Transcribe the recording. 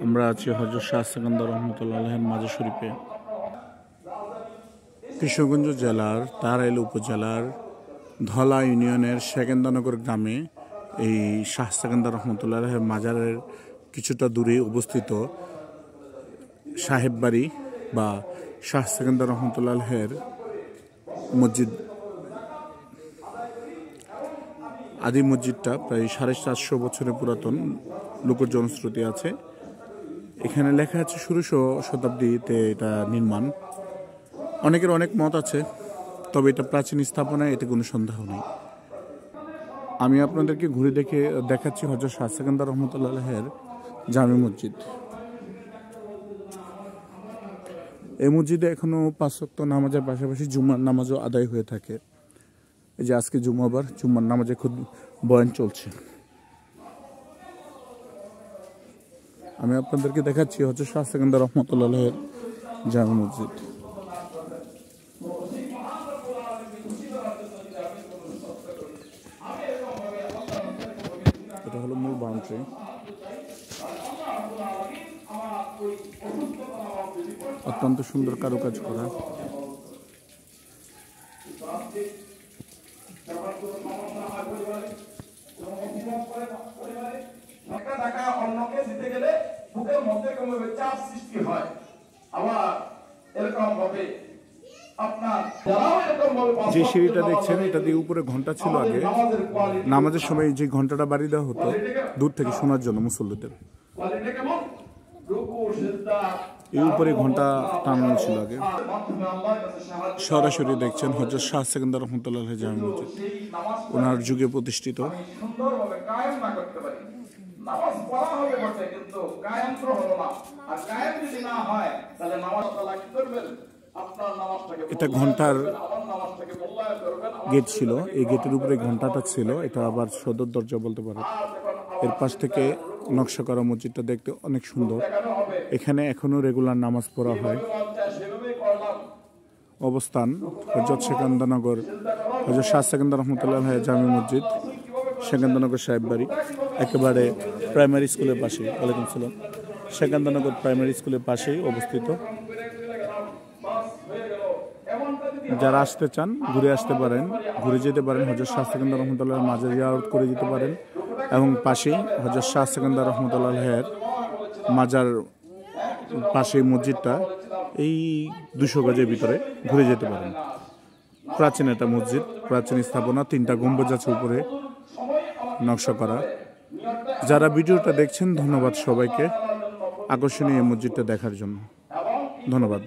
আমরা আছি হযরত শাহ সেকান্দার রহমতুল্লাহ আলাইহির মাজার শরীফে। কিশোরগঞ্জ জেলার তাড়াইল উপজেলার ধলা ইউনিয়নের সেকেন্দ্রনগর গ্রামে এই শাহ সেকান্দার রহমতুল্লাহ আলাইহির মাজারের কিছুটা দূরে অবস্থিত সাহেব বাড়ি বা শাহ সেকান্দার রহমতুল্লাহ আলাইহির মসজিদ। আদি মসজিদটা প্রায় 450 বছরের পুরাতন, লোকের জনশ্রুতি আছে। এখানে লেখা আছে 16শো শতাব্দীতে এটা নির্মাণ। অনেকের অনেক মত আছে, তবে এটা প্রাচীন স্থাপনায়, এতে কোনো সন্দেহ নেই। আমি আপনাদেরকে ঘুরে দেখাচ্ছি হযরত শাহ সেকান্দার রহমতুল্লাহ আলাইহির জামে মসজিদ। এই মসজিদে এখনো 5 ওয়াক্ত নামাজের পাশাপাশি জুম্মার নামাজও আদায় হয়ে থাকে। এই যে আজকে জুম্মাবার, জুম্মার নামাজে খুব বয়ান চলছে। আমি আপনাদেরকে দেখাচ্ছি হযরত শাহ সেকান্দার রহমতুল্লাহ আলাইহির জামে মসজিদ। এটা হলো মূল বাউন্ডারি। অত্যন্ত সুন্দর কারুকাজ করা। যে সিঁড়িটা দেখছেন, এটা দিয়ে উপরে ঘন্টা ছিল আগে। নামাজের সময় যে ঘন্টাটা বাড়ি দেওয়া হতো দূর থেকে শোনার জন্য মুসল্লিদের। এই উপরে ঘন্টা টানানো ছিল আগে। সরাসরি দেখছেন হযরত শাহ সেকান্দার রহমতুল্লাহ আলাইহি জামে মসজিদ, ওনার যুগে প্রতিষ্ঠিত। এটা ঘন্টার গেট ছিল, এই গেটের উপরে ঘন্টাটা ছিল। এটা আবার সদর দরজা বলতে পারে। এর পাশ থেকে নকশা করা মসজিদটা দেখতে অনেক সুন্দর। এখানে এখনো রেগুলার নামাজ পড়া হয়। অবস্থান হযরত শাহ সেকান্দার রহমতুল্লাহ আলাইহি জামে মসজিদ, সেকেন্দ্রনগর সাহেব বাড়ি, একেবারে প্রাইমারি স্কুলের পাশে। ওয়ালাইকুম সালাম। সেকেন্দ্রনগর প্রাইমারি স্কুলের পাশেই অবস্থিত। যারা আসতে চান ঘুরে আসতে পারেন, ঘুরে যেতে পারেন। হযরত শাহ সেকান্দার রহমতুল্লাহ মাজার জিয়ারত করে যেতে পারেন, এবং পাশেই হযরত শাহ সেকান্দার রহমতুল্লাহ আলাইহির মাজার পাশে মসজিদটা, এই 200 গজের ভিতরে ঘুরে যেতে পারেন। প্রাচীন একটা মসজিদ, প্রাচীন স্থাপনা, 3টা গম্বুজ আছে উপরে নকশা করা। যারা ভিডিওটা দেখছেন, ধন্যবাদ সবাইকে আকর্ষণীয় এই মসজিদটা দেখার জন্য। ধন্যবাদ।